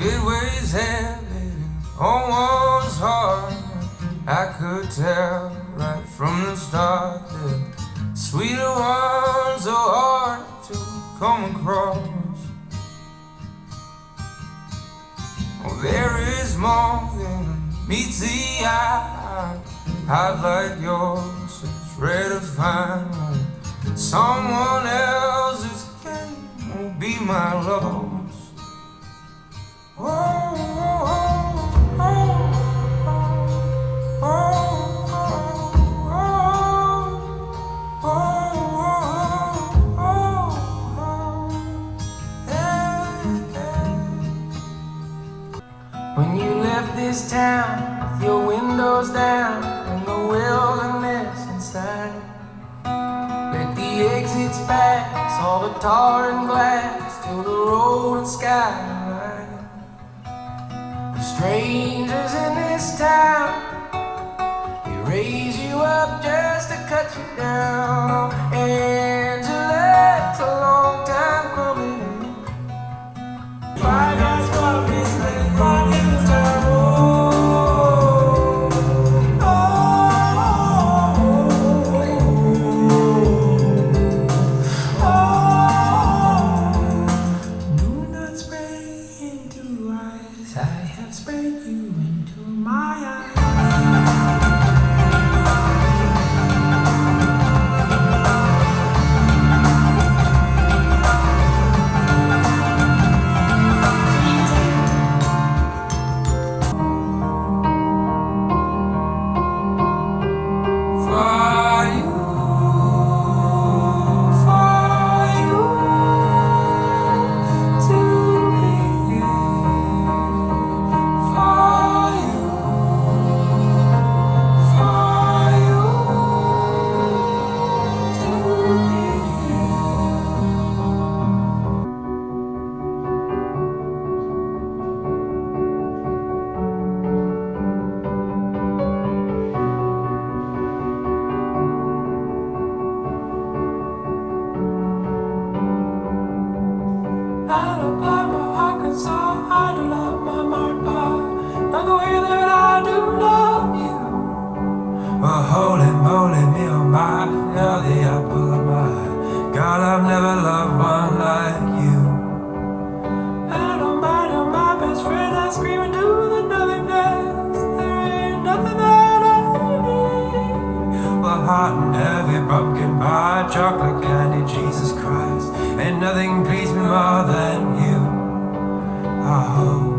It weighs heavy on one's heart. I could tell right from the start that sweeter ones are hard to come across. Oh, there is more than meets the eye. I'd like yours, it's rare to find. Someone else's game will be my loss. When you left this town with your windows down and the wilderness inside, let the exits pass, all the tar and glass, till the road and skyline. The strangers in this town, they raise you up just to cut you down. Oh, Angela, it's a long time coming. Five guys for this man, five in town. Do not spray into eyes. I have sprayed you into my eyes. I don't love my Arkansas, I don't love my Marpa, not the way that I do love you. Well, holy moly, me oh my, you're the apple of my eye. God, I've never loved one like you. I don't mind, you're my best friend, I scream into the nothingness. There ain't nothing that I need. Well, hot and heavy pumpkin pie, chocolate candy, Jesus Christ. Ain't nothing please me more than you. I hope